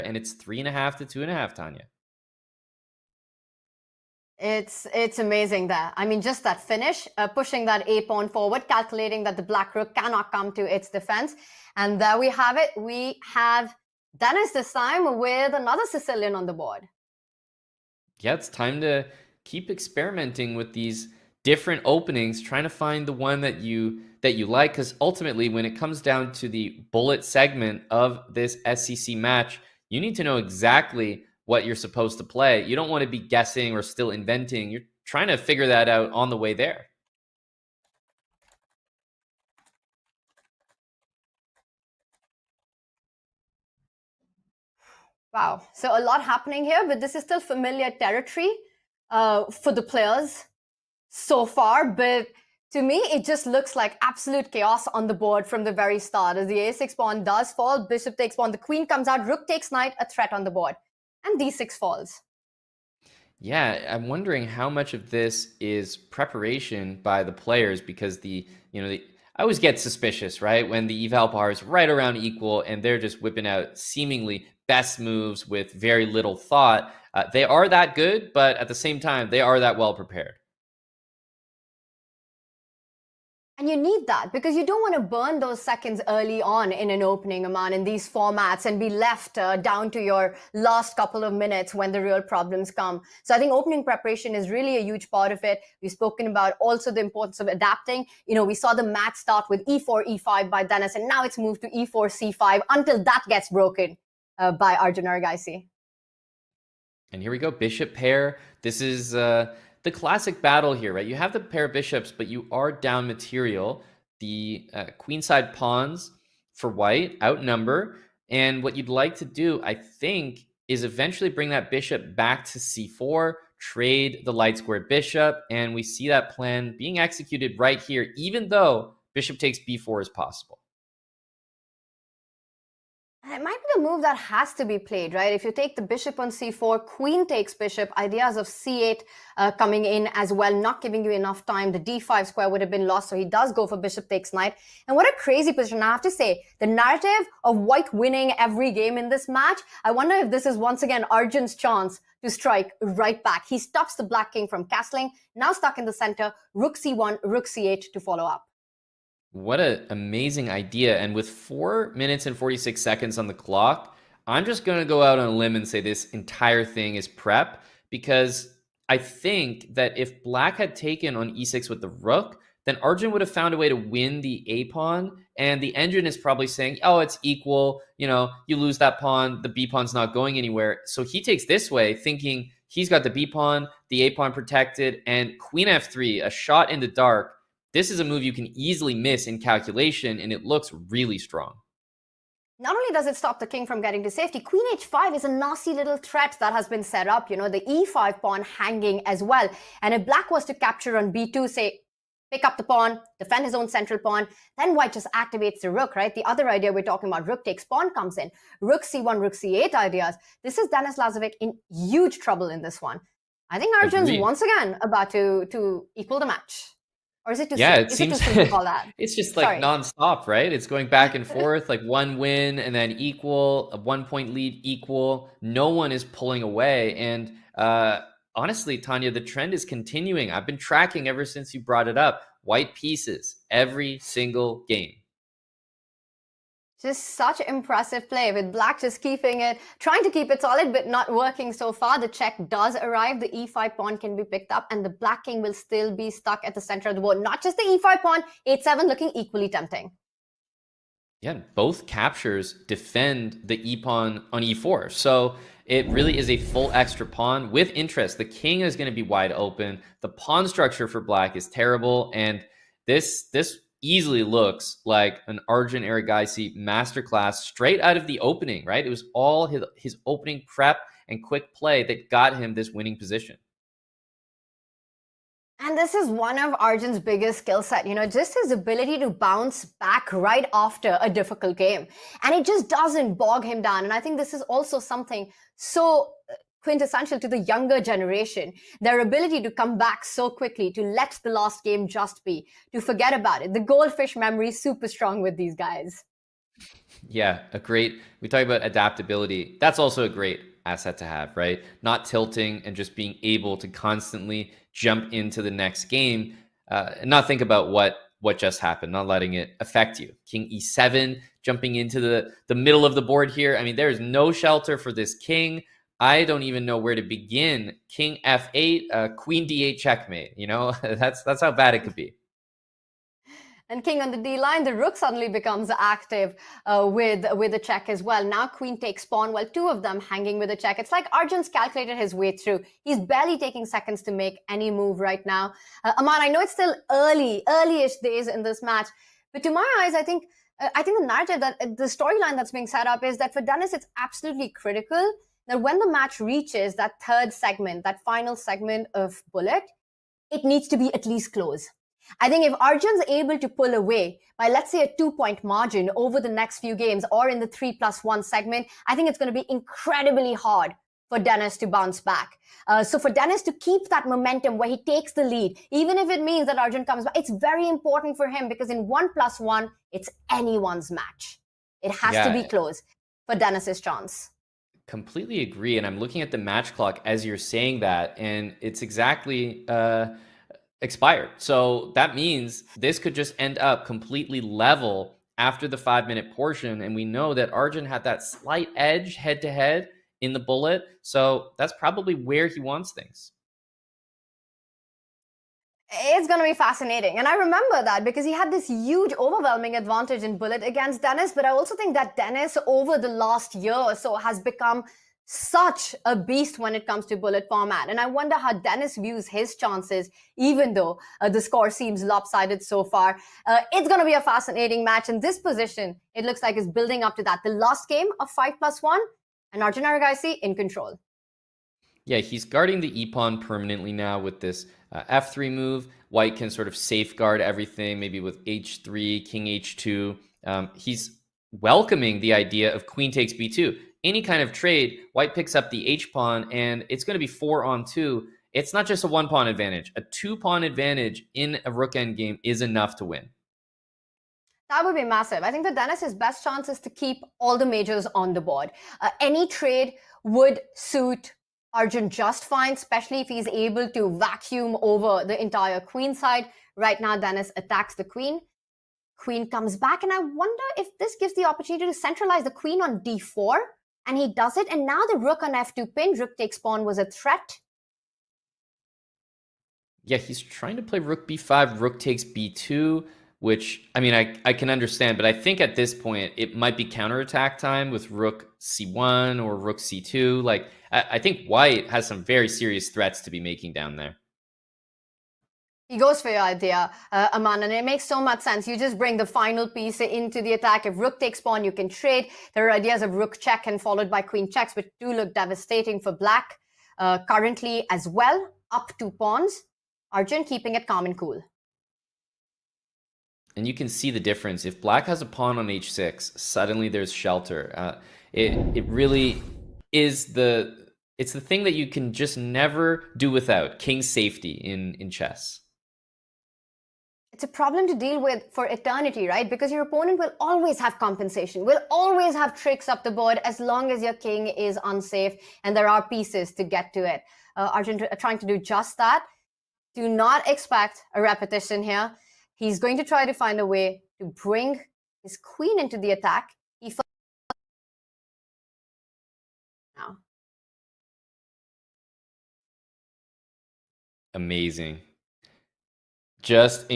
And it's 3.5 to 2.5, Tanya. It's amazing there. I mean, just that finish, pushing that a pawn forward, calculating that the black rook cannot come to its defense. And there we have it. We have Denis this time with another Sicilian on the board. Yeah, it's time to keep experimenting with these different openings, trying to find the one that you like, because ultimately when it comes down to the bullet segment of this SCC match, you need to know exactly what you're supposed to play. You don't want to be guessing or still inventing. You're trying to figure that out on the way there. Wow. So a lot happening here, but this is still familiar territory for the players so far. But to me, it just looks like absolute chaos on the board from the very start. As the a6 pawn does fall, bishop takes pawn, the queen comes out, rook takes knight, a threat on the board. And d6 falls. Yeah, I'm wondering how much of this is preparation by the players, because I always get suspicious, right? When the eval bar is right around equal and they're just whipping out seemingly best moves with very little thought. They are that good, but at the same time, they are that well prepared. And you need that because you don't want to burn those seconds early on in an opening, Aman, in these formats and be left down to your last couple of minutes when the real problems come. So I think opening preparation is really a huge part of it. We've spoken about also the importance of adapting. We saw the match start with e4, e5 by Denis, and now it's moved to e4, c5 until that gets broken by Arjun Erigaisi. And here we go, bishop pair. This is the classic battle here, right? You have the pair of bishops, but you are down material. The queenside pawns for white outnumber. And what you'd like to do, I think, is eventually bring that bishop back to c4, trade the light squared bishop, and we see that plan being executed right here, even though bishop takes b4 is possible. It might be the move that has to be played, right? If you take the bishop on c4, queen takes bishop, ideas of c8 coming in as well, not giving you enough time. The d5 square would have been lost, so he does go for bishop takes knight. And what a crazy position. I have to say, the narrative of white winning every game in this match, I wonder if this is once again Arjun's chance to strike right back. He stops the black king from castling, now stuck in the center, rook c1, rook c8 to follow up. What an amazing idea. And with 4 minutes and 46 seconds on the clock, I'm just going to go out on a limb and say this entire thing is prep, because I think that if black had taken on e6 with the rook, then Arjun would have found a way to win the a pawn. And the engine is probably saying, oh, it's equal. You lose that pawn. The b pawn's not going anywhere. So he takes this way thinking he's got the b pawn, the a pawn protected, and queen f3, a shot in the dark. This is a move you can easily miss in calculation, and it looks really strong. Not only does it stop the king from getting to safety, queen h5 is a nasty little threat that has been set up, the e5 pawn hanging as well. And if black was to capture on b2, say, pick up the pawn, defend his own central pawn, then white just activates the rook, right? The other idea we're talking about, rook takes pawn, comes in. Rook c1, rook c8 ideas. This is Denis Lazavik in huge trouble in this one. I think Arjun's once again about to equal the match. Or is it too soon? It seems too soon to call that? It's just like nonstop, right? It's going back and forth, like one win and then equal, a 1 point lead equal. No one is pulling away. And honestly, Tanya, the trend is continuing. I've been tracking ever since you brought it up. White pieces every single game. Just such impressive play with black just keeping it, trying to keep it solid, but not working so far. The check does arrive. The e5 pawn can be picked up, and the black king will still be stuck at the center of the board. Not just the e5 pawn, 8-7 looking equally tempting. Yeah, both captures defend the e pawn on e4. So it really is a full extra pawn with interest. The king is going to be wide open. The pawn structure for black is terrible, and this easily looks like an Arjun Erigaisi masterclass straight out of the opening, right? It was all his opening prep and quick play that got him this winning position. And this is one of Arjun's biggest skill set, just his ability to bounce back right after a difficult game. And it just doesn't bog him down. And I think this is also something so quintessential to the younger generation, their ability to come back so quickly, to let the last game just be, to forget about it. The goldfish memory is super strong with these guys. Yeah, we talk about adaptability. That's also a great asset to have, right? Not tilting and just being able to constantly jump into the next game, and not think about what just happened, not letting it affect you. King e7, jumping into the middle of the board here. I mean, there is no shelter for this king. I don't even know where to begin. King f8, queen d8 checkmate. You know, that's how bad it could be. And king on the D line, the rook suddenly becomes active with a check as well. Now queen takes pawn, while two of them hanging with a check. It's like Arjun's calculated his way through. He's barely taking seconds to make any move right now. Aman, I know it's still early-ish days in this match, but to my eyes, I think the narrative that the storyline that's being set up is that for Denis, it's absolutely critical that when the match reaches that third segment, that final segment of bullet, it needs to be at least close. I think if Arjun's able to pull away by, let's say, a 2-point margin over the next few games or in the 3+1 segment, I think it's going to be incredibly hard for Denis to bounce back. So for Denis to keep that momentum where he takes the lead, even if it means that Arjun comes back, it's very important for him because in 1+1, it's anyone's match. It has to be Yeah, close for Denis's chance. completely agree. And I'm looking at the match clock as you're saying that, and it's exactly expired. So that means this could just end up completely level after the 5-minute portion. And we know that Arjun had that slight edge head to head in the bullet. So that's probably where he wants things. It's going to be fascinating. And I remember that because he had this huge, overwhelming advantage in bullet against Denis. But I also think that Denis, over the last year or so, has become such a beast when it comes to bullet format. And I wonder how Denis views his chances, even though the score seems lopsided so far. It's going to be a fascinating match. In this position, it looks like it's building up to that. The last game of 5+1, and Arjun Erigaisi in control. Yeah, he's guarding the e-pawn permanently now with this f3 move. White can sort of safeguard everything, maybe with h3, king h2. He's welcoming the idea of queen takes b2. Any kind of trade, white picks up the h-pawn, and it's going to be 4-on-2. It's not just a one-pawn advantage. A two-pawn advantage in a rook endgame is enough to win. That would be massive. I think that Denis's best chance is to keep all the majors on the board. Any trade would suit Arjun just fine, especially if he's able to vacuum over the entire queen side. Right now, Denis attacks the queen. Queen comes back, and I wonder if this gives the opportunity to centralize the queen on d4, and he does it. And now the rook on f2 pin, rook takes pawn was a threat. Yeah, he's trying to play rook b5, rook takes b2, which, I mean, I can understand, but I think at this point, it might be counterattack time with rook c1 or rook c2. Like, I think white has some very serious threats to be making down there. He goes for your idea, Aman, and it makes so much sense. You just bring the final piece into the attack. If rook takes pawn, you can trade. There are ideas of rook check and followed by queen checks, which do look devastating for black currently as well. Up 2 pawns. Arjun keeping it calm and cool. And you can see the difference. If black has a pawn on h6, suddenly there's shelter. It really is it's the thing that you can just never do without. King safety in chess. It's a problem to deal with for eternity, right? Because your opponent will always have compensation, will always have tricks up the board as long as your king is unsafe and there are pieces to get to it. Arjun trying to do just that. Do not expect a repetition here. He's going to try to find a way to bring his queen into the attack. He now. Amazing. Just